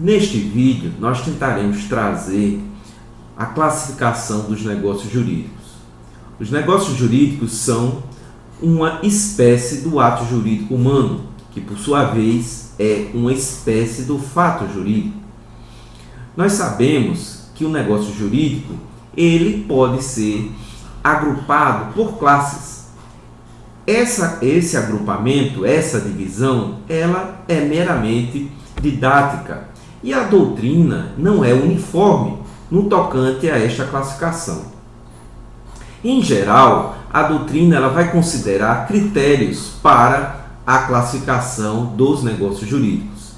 Neste vídeo, nós tentaremos trazer a classificação dos negócios jurídicos. Os negócios jurídicos são uma espécie do ato jurídico humano, que por sua vez é uma espécie do fato jurídico. Nós sabemos que o negócio jurídico ele pode ser agrupado por classes. Esse agrupamento, essa divisão, ela é meramente didática e a doutrina não é uniforme no tocante a esta classificação. Em geral, a doutrina ela vai considerar critérios para a classificação dos negócios jurídicos.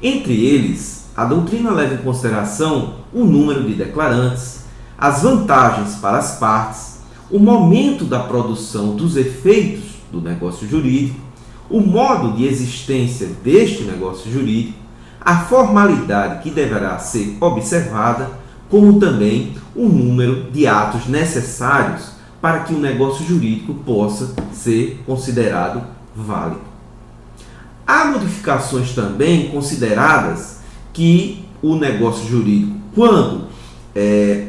Entre eles, a doutrina leva em consideração o número de declarantes, as vantagens para as partes, o momento da produção dos efeitos do negócio jurídico, o modo de existência deste negócio jurídico, a formalidade que deverá ser observada, como também o número de atos necessários para que o negócio jurídico possa ser considerado válido. Há modificações também consideradas que o negócio jurídico, quando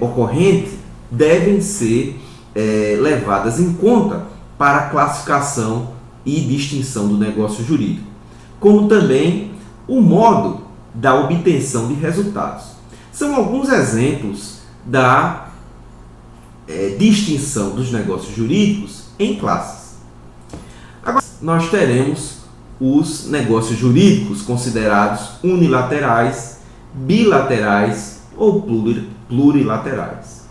ocorrente, devem ser levadas em conta para a classificação e distinção do negócio jurídico, como também o modo da obtenção de resultados. São alguns exemplos da distinção dos negócios jurídicos em classes. Agora, nós teremos os negócios jurídicos considerados unilaterais, bilaterais ou plurilaterais.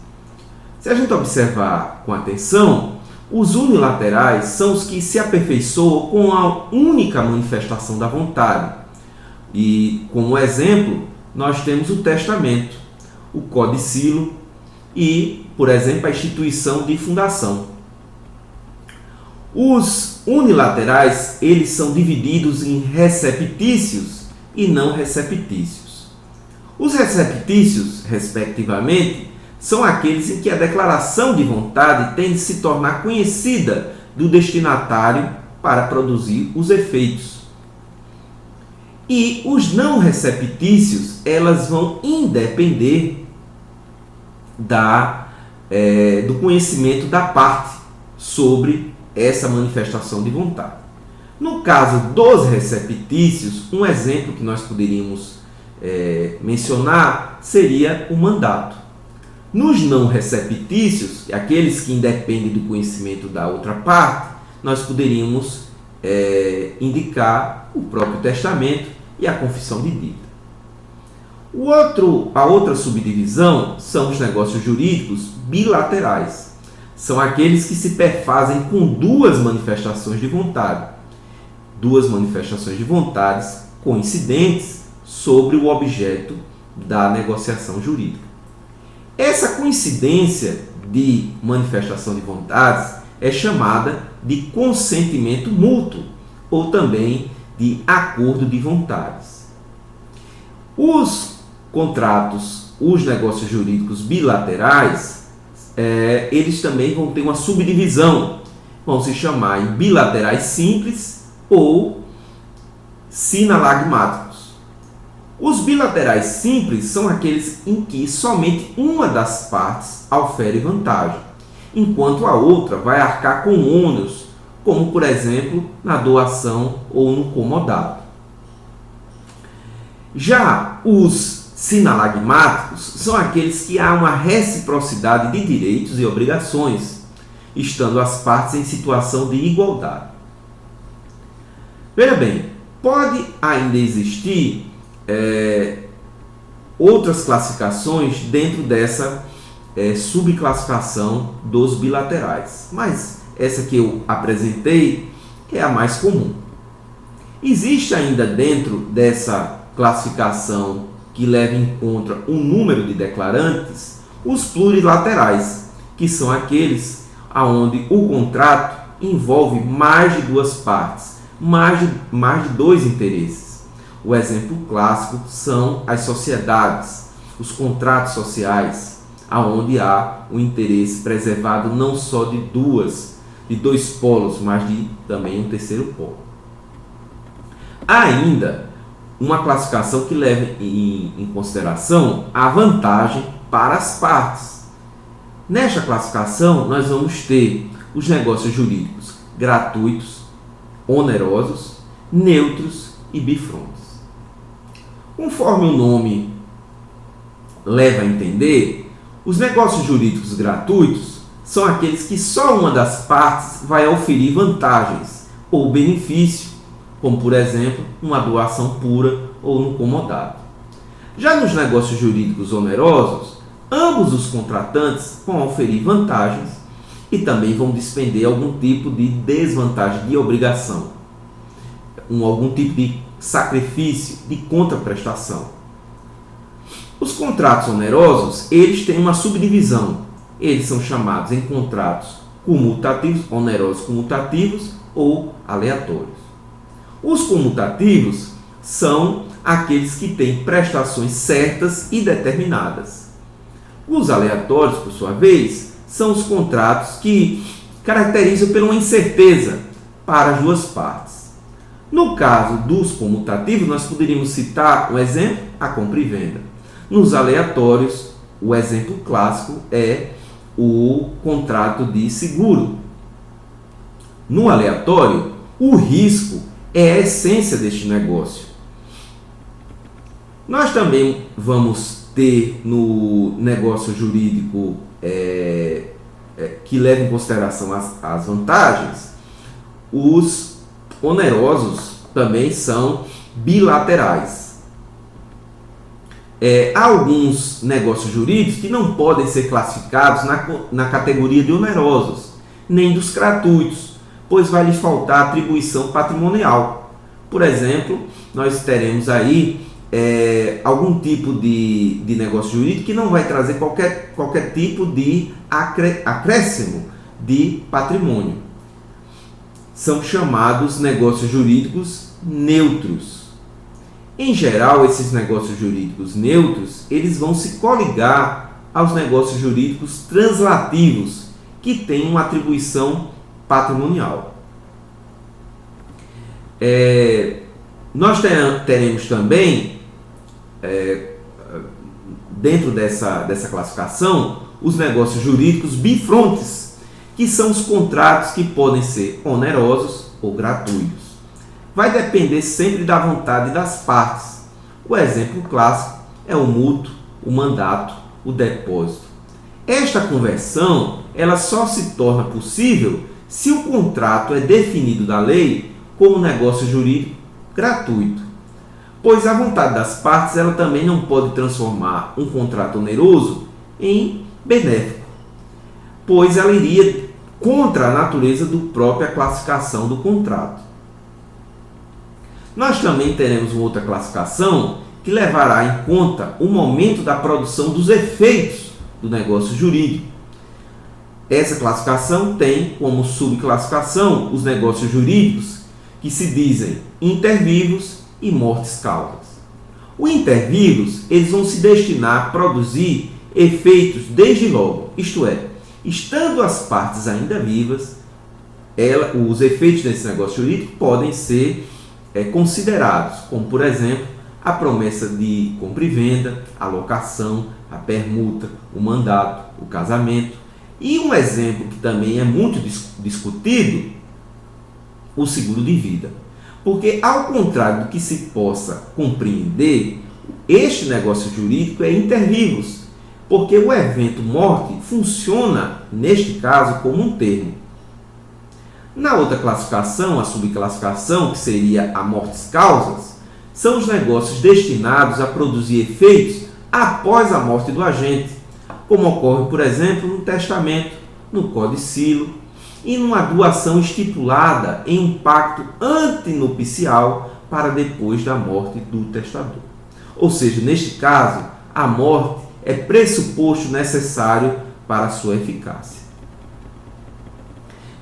Se a gente observar com atenção, os unilaterais são os que se aperfeiçoam com a única manifestação da vontade. E, como exemplo, nós temos o testamento, o codicilo e, por exemplo, a instituição de fundação. Os unilaterais, eles são divididos em receptícios e não receptícios. Os receptícios, respectivamente, são aqueles em que a declaração de vontade tem de se tornar conhecida do destinatário para produzir os efeitos. E os não receptícios, elas vão independer do conhecimento da parte sobre essa manifestação de vontade. No caso dos receptícios, um exemplo que nós poderíamos mencionar seria o mandato. Nos não receptícios, aqueles que independem do conhecimento da outra parte, nós poderíamos indicar o próprio testamento e a confissão de dívida. A outra subdivisão são os negócios jurídicos bilaterais. São aqueles que se perfazem com duas manifestações de vontade. Duas manifestações de vontades coincidentes sobre o objeto da negociação jurídica. Essa coincidência de manifestação de vontades é chamada de consentimento mútuo ou também de acordo de vontades. Os contratos, os negócios jurídicos bilaterais, eles também vão ter uma subdivisão. Vão se chamar em bilaterais simples ou sinalagmáticos. Os bilaterais simples são aqueles em que somente uma das partes aufere vantagem, enquanto a outra vai arcar com ônus, como, por exemplo, na doação ou no comodato. Já os sinalagmáticos são aqueles que há uma reciprocidade de direitos e obrigações, estando as partes em situação de igualdade. Veja bem, pode ainda existir outras classificações dentro dessa subclassificação dos bilaterais, mas essa que eu apresentei é a mais comum. Existe ainda dentro dessa classificação que leva em conta o número de declarantes, os plurilaterais, que são aqueles onde o contrato envolve mais de duas partes, mais de dois interesses. O exemplo clássico são as sociedades, os contratos sociais, onde há o interesse preservado não só de dois polos, mas de também um terceiro polo. Há ainda uma classificação que leve em consideração a vantagem para as partes. Nesta classificação, nós vamos ter os negócios jurídicos gratuitos, onerosos, neutros e bifrontes. Conforme o nome leva a entender, os negócios jurídicos gratuitos são aqueles que só uma das partes vai oferir vantagens ou benefício, como por exemplo, uma doação pura ou no comodato. Já nos negócios jurídicos onerosos, ambos os contratantes vão oferir vantagens e também vão despender algum tipo de desvantagem, de obrigação, algum tipo de sacrifício, de contraprestação. Os contratos onerosos, eles têm uma subdivisão. Eles são chamados em contratos comutativos, onerosos comutativos ou aleatórios. Os comutativos são aqueles que têm prestações certas e determinadas. Os aleatórios, por sua vez, são os contratos que caracterizam por uma incerteza para as duas partes. No caso dos comutativos, nós poderíamos citar um exemplo, a compra e venda. Nos aleatórios, o exemplo clássico é o contrato de seguro. No aleatório, o risco é a essência deste negócio. Nós também vamos ter no negócio jurídico que leva em consideração as vantagens. Os onerosos também são bilaterais. Há alguns negócios jurídicos que não podem ser classificados na categoria de onerosos, nem dos gratuitos, pois vai lhe faltar atribuição patrimonial. Por exemplo, nós teremos aí algum tipo de negócio jurídico que não vai trazer qualquer tipo de acréscimo de patrimônio. São chamados negócios jurídicos neutros. Em geral, esses negócios jurídicos neutros, eles vão se coligar aos negócios jurídicos translativos, que têm uma atribuição patrimonial. Nós teremos também, dentro dessa classificação, os negócios jurídicos bifrontes, que são os contratos que podem ser onerosos ou gratuitos. Vai depender sempre da vontade das partes. O exemplo clássico é o mútuo, o mandato, o depósito. Esta conversão ela só se torna possível se o contrato é definido da lei como negócio jurídico gratuito, pois a vontade das partes ela também não pode transformar um contrato oneroso em benéfico, pois ela iria contra a natureza da própria classificação do contrato. Nós também teremos uma outra classificação que levará em conta o momento da produção dos efeitos do negócio jurídico. Essa classificação tem como subclassificação os negócios jurídicos que se dizem intervivos e mortis causas. Os intervivos eles vão se destinar a produzir efeitos desde logo, isto é, estando as partes ainda vivas, os efeitos desse negócio jurídico podem ser considerados, como por exemplo, a promessa de compra e venda, a locação, a permuta, o mandato, o casamento. E um exemplo que também é muito discutido, o seguro de vida. Porque, ao contrário do que se possa compreender, este negócio jurídico é inter vivos, porque o evento morte funciona, neste caso, como um termo. Na outra classificação, a subclassificação, que seria a mortis causas, são os negócios destinados a produzir efeitos após a morte do agente, como ocorre, por exemplo, no testamento, no codicilo e numa doação estipulada em um pacto antinupcial para depois da morte do testador. Ou seja, neste caso, a morte é pressuposto necessário para a sua eficácia.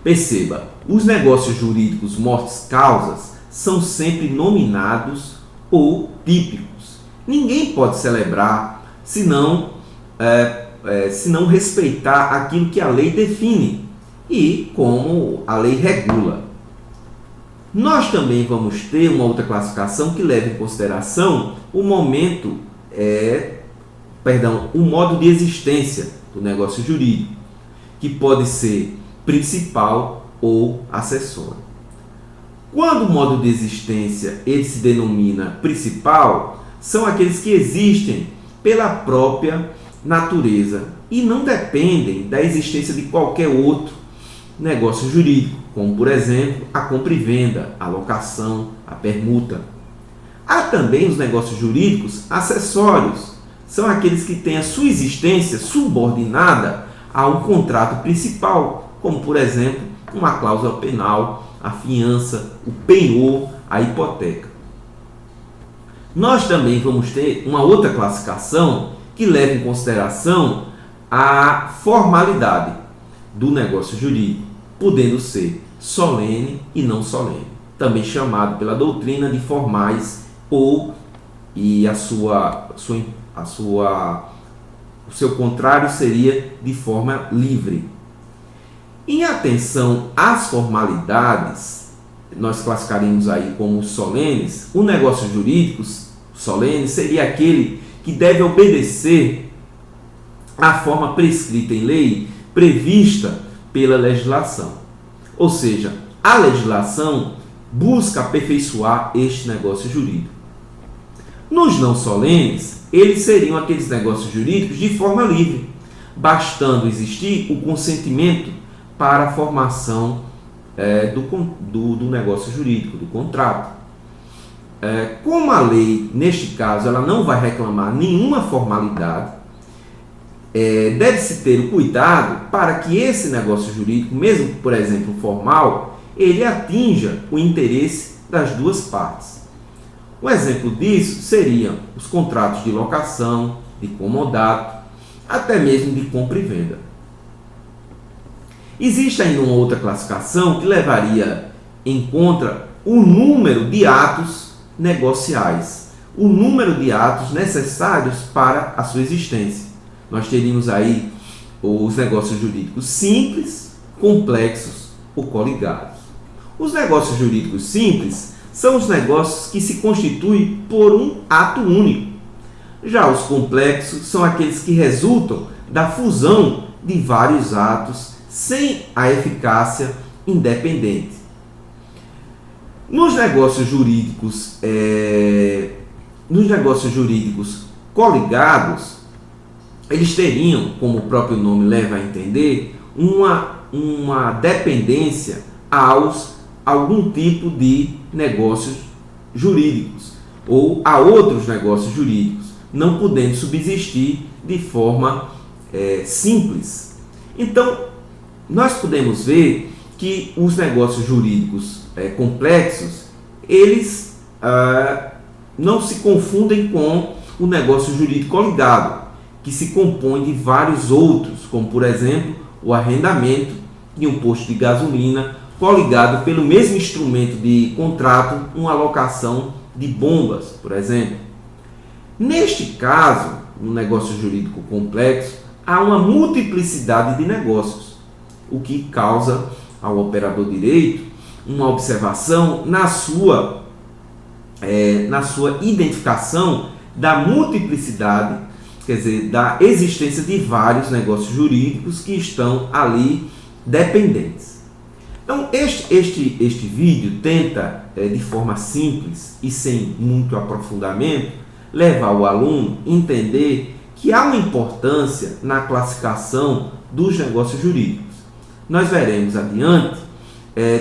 Perceba, os negócios jurídicos mortis causas são sempre nominados ou típicos. Ninguém pode celebrar se não respeitar aquilo que a lei define e como a lei regula. Nós também vamos ter uma outra classificação que leva em consideração o o modo de existência do negócio jurídico, que pode ser principal ou acessório. Quando o modo de existência ele se denomina principal, são aqueles que existem pela própria natureza e não dependem da existência de qualquer outro negócio jurídico, como por exemplo a compra e venda, a locação, a permuta. Há também os negócios jurídicos acessórios, são aqueles que têm a sua existência subordinada a um contrato principal, como por exemplo uma cláusula penal, a fiança, o penhor, a hipoteca. Nós também vamos ter uma outra classificação que leva em consideração a formalidade do negócio jurídico, podendo ser solene e não solene, também chamado pela doutrina de formais o seu contrário seria de forma livre. Em atenção às formalidades, nós classificaríamos aí como solenes. O negócio jurídico solene seria aquele que deve obedecer à forma prescrita em lei, prevista pela legislação. Ou seja, a legislação busca aperfeiçoar este negócio jurídico. Nos não solenes, eles seriam aqueles negócios jurídicos de forma livre, bastando existir o consentimento para a formação do negócio jurídico, do contrato. Como a lei, neste caso, ela não vai reclamar nenhuma formalidade, deve-se ter o cuidado para que esse negócio jurídico, mesmo, por exemplo, formal, ele atinja o interesse das duas partes. Um exemplo disso seriam os contratos de locação, de comodato, até mesmo de compra e venda. Existe ainda uma outra classificação que levaria em conta o número de atos negociais, o número de atos necessários para a sua existência. Nós teríamos aí os negócios jurídicos simples, complexos ou coligados. Os negócios jurídicos simples são os negócios que se constituem por um ato único. Já os complexos são aqueles que resultam da fusão de vários atos sem a eficácia independente. Nos negócios jurídicos coligados, eles teriam, como o próprio nome leva a entender, uma dependência aos algum tipo de negócios jurídicos ou a outros negócios jurídicos, não podendo subsistir de forma simples. Então, nós podemos ver que os negócios jurídicos complexos, eles não se confundem com o negócio jurídico coligado, que se compõe de vários outros, como por exemplo o arrendamento de um posto de gasolina, coligado pelo mesmo instrumento de contrato, uma alocação de bombas, por exemplo. Neste caso, no negócio jurídico complexo, há uma multiplicidade de negócios, o que causa ao operador de direito uma observação na sua identificação da multiplicidade, quer dizer, da existência de vários negócios jurídicos que estão ali dependentes. Então, este vídeo tenta, de forma simples e sem muito aprofundamento, levar o aluno a entender que há uma importância na classificação dos negócios jurídicos. Nós veremos adiante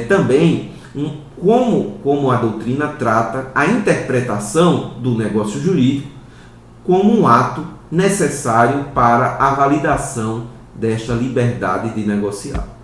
também como a doutrina trata a interpretação do negócio jurídico como um ato necessário para a validação desta liberdade de negociar.